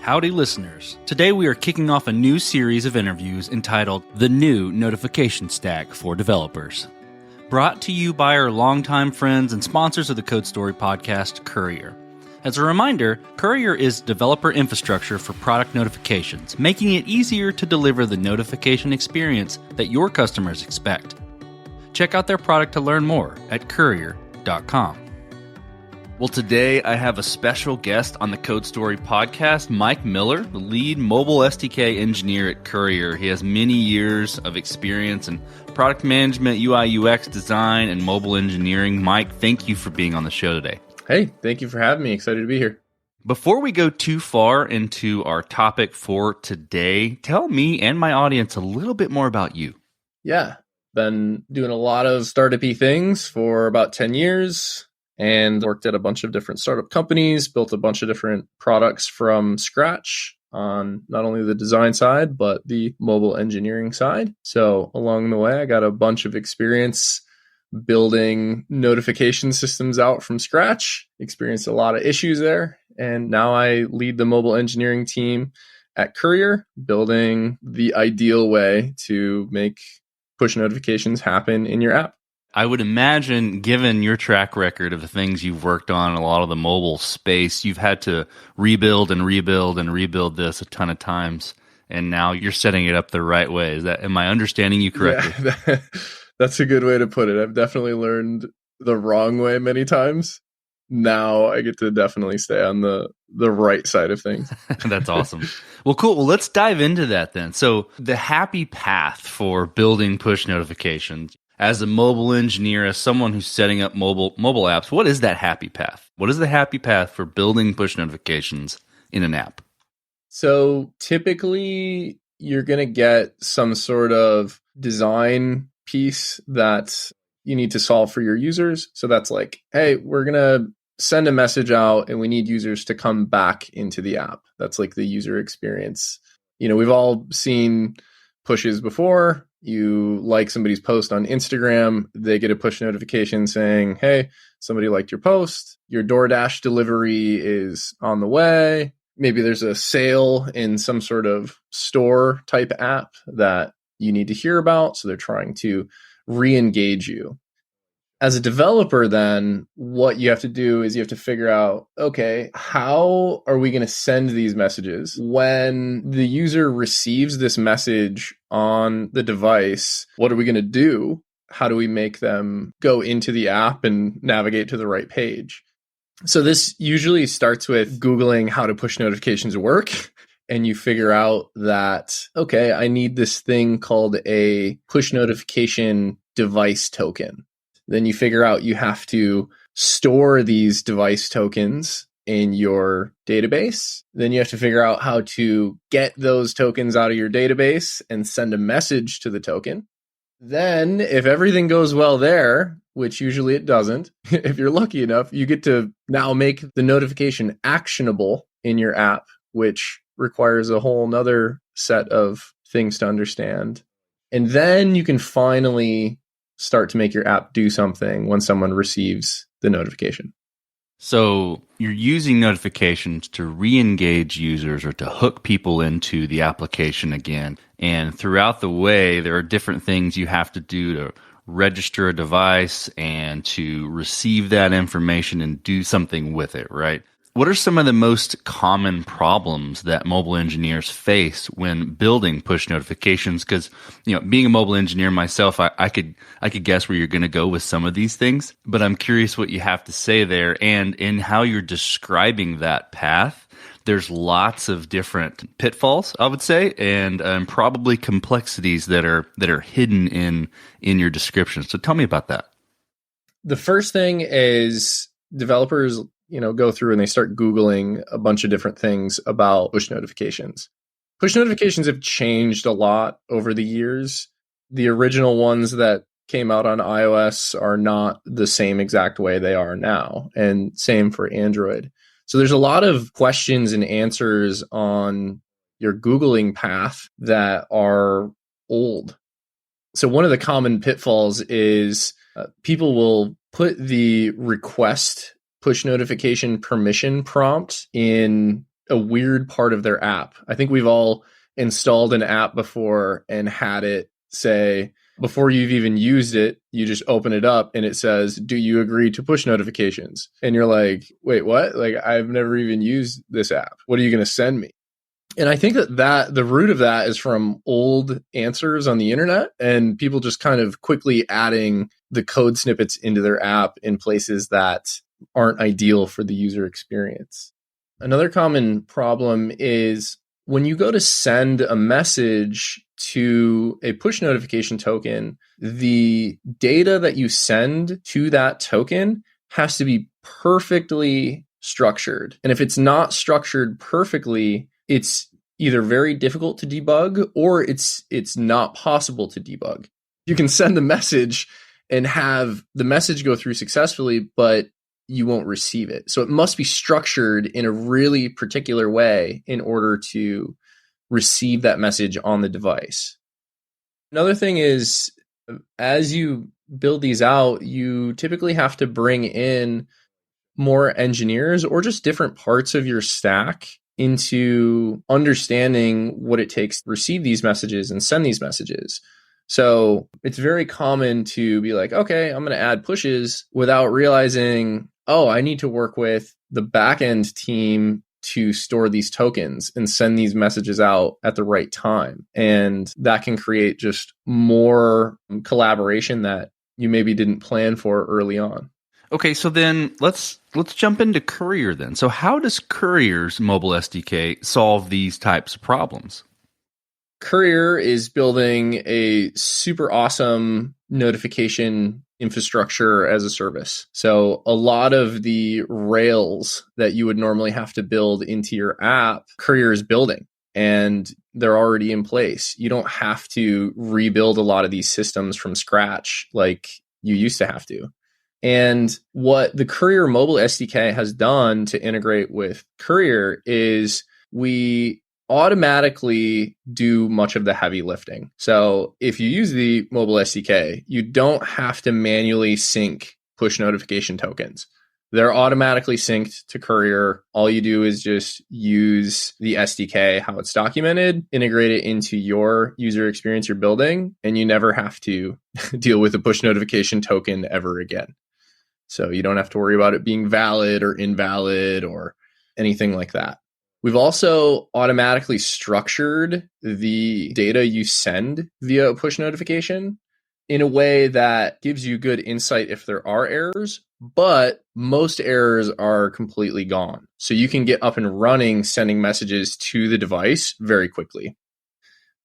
Howdy, listeners. Today we are kicking off a new series of interviews entitled The New Notification Stack for Developers. Brought to you by our longtime friends and sponsors of the Code Story podcast, Courier. As a reminder, Courier is developer infrastructure for product notifications, making it easier to deliver the notification experience that your customers expect. Check out their product to learn more at courier.com. Well, today I have a special guest on the Code Story podcast, Mike Miller, the lead mobile SDK engineer at Courier. He has many years of experience in product management, UI, UX design, and mobile engineering. Mike, thank you for being on the show today. Hey, thank you for having me. Excited to be here. Before we go too far into our topic for today, tell me and my audience a little bit more about you. Yeah, been doing a lot of startup-y things for about 10 years. And worked at a bunch of different startup companies, built a bunch of different products from scratch on not only the design side, but the mobile engineering side. So along the way, I got a bunch of experience building notification systems out from scratch, experienced a lot of issues there. And now I lead the mobile engineering team at Courier, building the ideal way to make push notifications happen in your app. I would imagine, given your track record of the things you've worked on in a lot of the mobile space, you've had to rebuild this a ton of times, and now you're setting it up the right way. Am I understanding you correctly? Yeah, that's a good way to put it. I've definitely learned the wrong way many times. Now I get to definitely stay on the right side of things. That's awesome. Well, cool. Well, let's dive into that then. So the happy path for building push notifications. As a mobile engineer, as someone who's setting up mobile apps, what is that happy path? What is the happy path for building push notifications in an app? So typically, you're going to get some sort of design piece that you need to solve for your users. So that's like, hey, we're going to send a message out and we need users to come back into the app. That's like the user experience. You know, we've all seen pushes before. You like somebody's post on Instagram, they get a push notification saying, hey, somebody liked your post. Your DoorDash delivery is on the way. Maybe there's a sale in some sort of store type app that you need to hear about. So they're trying to re-engage you. As a developer, then, what you have to do is you have to figure out, okay, how are we going to send these messages? When the user receives this message on the device, what are we going to do? How do we make them go into the app and navigate to the right page? So this usually starts with Googling how to push notifications work. And you figure out that, okay, I need this thing called a push notification device token. Then you figure out you have to store these device tokens in your database. Then you have to figure out how to get those tokens out of your database and send a message to the token. Then, if everything goes well there, which usually it doesn't, if you're lucky enough, you get to now make the notification actionable in your app, which requires a whole nother set of things to understand. And then you can finally start to make your app do something when someone receives the notification. So you're using notifications to re-engage users or to hook people into the application again. And throughout the way, there are different things you have to do to register a device and to receive that information and do something with it, right? What are some of the most common problems that mobile engineers face when building push notifications? Because, you know, being a mobile engineer myself, I could guess where you're going to go with some of these things, but I'm curious what you have to say there, and in how you're describing that path. There's lots of different pitfalls, I would say, and probably complexities that are hidden in your description. So tell me about that. The first thing is developers go through and they start Googling a bunch of different things about push notifications. Push notifications have changed a lot over the years. The original ones that came out on iOS are not the same exact way they are now, and same for Android. So there's a lot of questions and answers on your Googling path that are old. So one of the common pitfalls is people will put the request push notification permission prompt in a weird part of their app. I think we've all installed an app before and had it say, before you've even used it, you just open it up and it says, do you agree to push notifications? And you're like, wait, what? Like, I've never even used this app. What are you going to send me? And I think that the root of that is from old answers on the internet and people just kind of quickly adding the code snippets into their app in places that aren't ideal for the user experience. Another common problem is when you go to send a message to a push notification token, the data that you send to that token has to be perfectly structured. And if it's not structured perfectly, it's either very difficult to debug or it's not possible to debug. You can send the message and have the message go through successfully, but you won't receive it. So it must be structured in a really particular way in order to receive that message on the device. Another thing is, as you build these out, you typically have to bring in more engineers or just different parts of your stack into understanding what it takes to receive these messages and send these messages. So it's very common to be like, okay, I'm going to add pushes without realizing, oh, I need to work with the backend team to store these tokens and send these messages out at the right time. And that can create just more collaboration that you maybe didn't plan for early on. Okay, so then let's jump into Courier then. So how does Courier's mobile SDK solve these types of problems? Courier is building a super awesome notification infrastructure as a service. So a lot of the rails that you would normally have to build into your app, Courier is building and they're already in place. You don't have to rebuild a lot of these systems from scratch like you used to have to. And what the Courier mobile SDK has done to integrate with Courier is we automatically do much of the heavy lifting. So if you use the mobile SDK, you don't have to manually sync push notification tokens. They're automatically synced to Courier. All you do is just use the SDK, how it's documented, integrate it into your user experience you're building, and you never have to deal with a push notification token ever again. So you don't have to worry about it being valid or invalid or anything like that. We've also automatically structured the data you send via a push notification in a way that gives you good insight if there are errors, but most errors are completely gone. So you can get up and running sending messages to the device very quickly.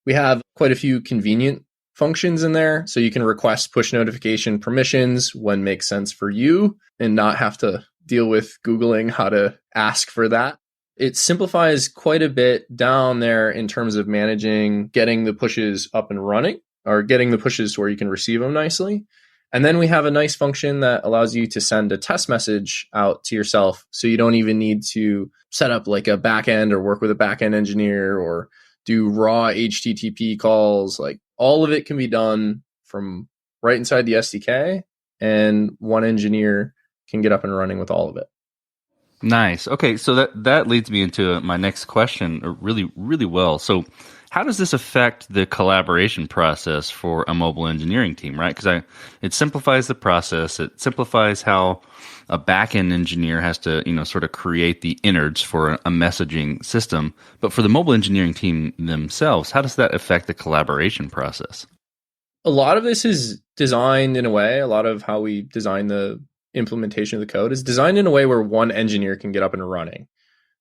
We have quite a few convenient functions in there. So you can request push notification permissions when makes sense for you and not have to deal with Googling how to ask for that. It simplifies quite a bit down there in terms of managing getting the pushes up and running or getting the pushes where you can receive them nicely. And then we have a nice function that allows you to send a test message out to yourself. So you don't even need to set up like a backend or work with a backend engineer or do raw HTTP calls. Like all of it can be done from right inside the SDK, and one engineer can get up and running with all of it. Nice. Okay, so that leads me into my next question really, really well. So how does this affect the collaboration process for a mobile engineering team, right? Because it simplifies the process. It simplifies how a back-end engineer has to, sort of create the innards for a messaging system. But for the mobile engineering team themselves, how does that affect the collaboration process? A lot of this is designed in a way, a lot of how we design the implementation of the code is designed in a way where one engineer can get up and running.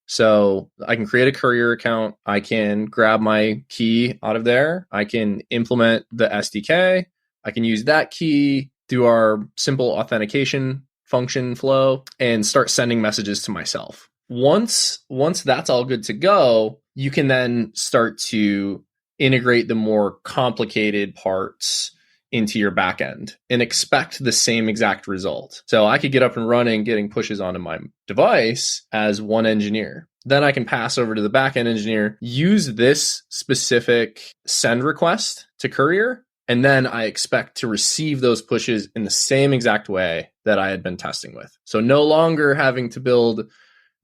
So I can create a Courier account. I can grab my key out of there. I can implement the SDK. I can use that key, do our simple authentication function flow, and start sending messages to myself. Once that's all good to go, you can then start to integrate the more complicated parts into your backend and expect the same exact result. So I could get up and running, getting pushes onto my device as one engineer. Then I can pass over to the backend engineer, use this specific send request to Courier, and then I expect to receive those pushes in the same exact way that I had been testing with. So no longer having to build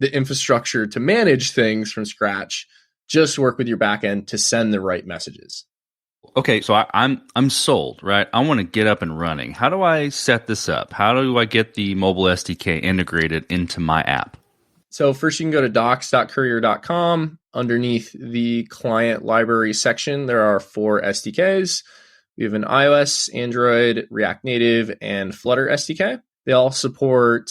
the infrastructure to manage things from scratch. Just work with your backend to send the right messages. Okay, so I'm sold, right? I want to get up and running. How do I set this up? How do I get the mobile SDK integrated into my app? So first you can go to docs.courier.com. Underneath the client library section, there are 4 SDKs. We have an iOS, Android, React Native, and Flutter SDK. They all support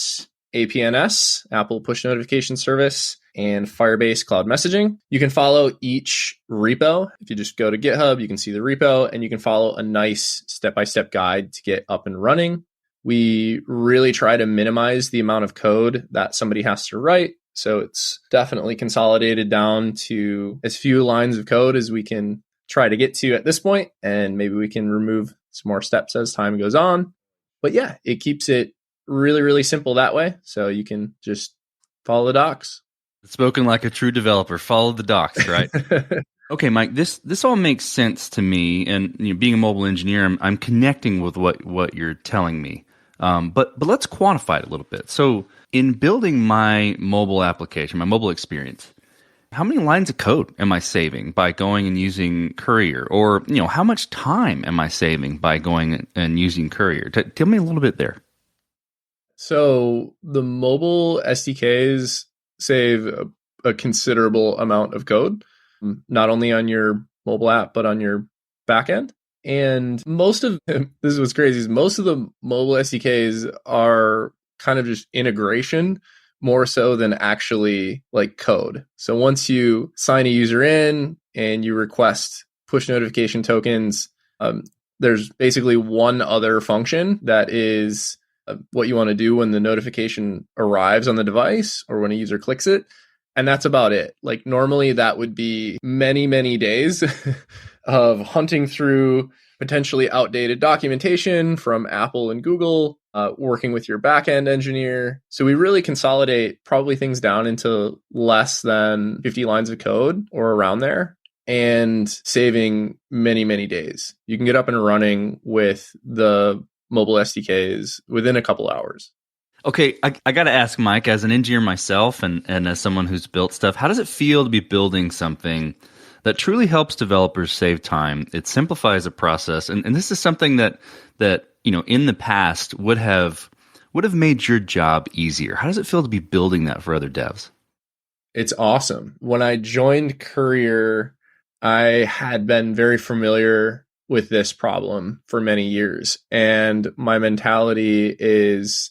APNS, Apple Push Notification Service, and Firebase Cloud Messaging. You can follow each repo. If you just go to GitHub, you can see the repo, and you can follow a nice step-by-step guide to get up and running. We really try to minimize the amount of code that somebody has to write. So it's definitely consolidated down to as few lines of code as we can try to get to at this point, and maybe we can remove some more steps as time goes on. But yeah, it keeps it really, really simple that way. So you can just follow the docs. Spoken like a true developer. Follow the docs, right? Okay, Mike, this all makes sense to me. And being a mobile engineer, I'm connecting with what you're telling me. But let's quantify it a little bit. So in building my mobile application, my mobile experience, how many lines of code am I saving by going and using Courier? Or how much time am I saving by going and using Courier? Tell me a little bit there. So the mobile SDKs save a considerable amount of code, not only on your mobile app, but on your backend. And most of this is what's crazy is most of the mobile SDKs are kind of just integration more so than actually like code. So once you sign a user in and you request push notification tokens, there's basically one other function that is what you want to do when the notification arrives on the device or when a user clicks it. And that's about it. Like normally that would be many, many days of hunting through potentially outdated documentation from Apple and Google, working with your backend engineer. So we really consolidate probably things down into less than 50 lines of code or around there, and saving many, many days. You can get up and running with the mobile SDKs within a couple hours. Okay, I got to ask, Mike, as an engineer myself and as someone who's built stuff, how does it feel to be building something that truly helps developers save time? It simplifies the process, and this is something that in the past would have made your job easier. How does it feel to be building that for other devs? It's awesome. When I joined Courier, I had been very familiar with this problem for many years, and my mentality is,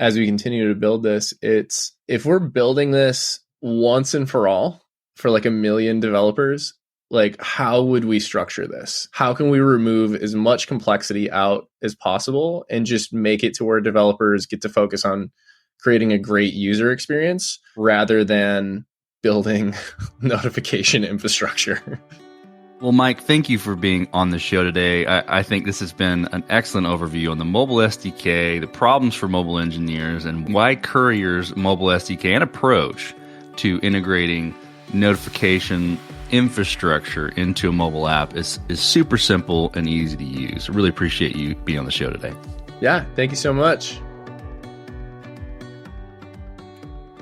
as we continue to build this, it's if we're building this once and for all for like 1 million developers, like how would we structure this? How can we remove as much complexity out as possible and just make it to where developers get to focus on creating a great user experience rather than building notification infrastructure? Well, Mike, thank you for being on the show today. I think this has been an excellent overview on the mobile SDK, the problems for mobile engineers, and why Courier's mobile SDK and approach to integrating notification infrastructure into a mobile app is super simple and easy to use. I really appreciate you being on the show today. Yeah, thank you so much.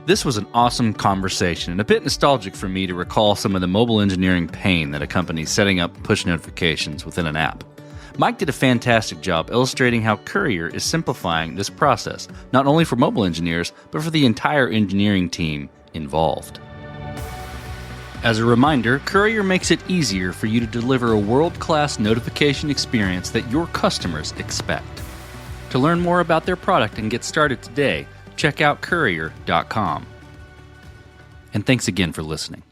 This was an awesome conversation and a bit nostalgic for me to recall some of the mobile engineering pain that accompanies setting up push notifications within an app. Mike did a fantastic job illustrating how Courier is simplifying this process, not only for mobile engineers, but for the entire engineering team involved. As a reminder, Courier makes it easier for you to deliver a world-class notification experience that your customers expect. To learn more about their product and get started today, check out Courier.com. And thanks again for listening.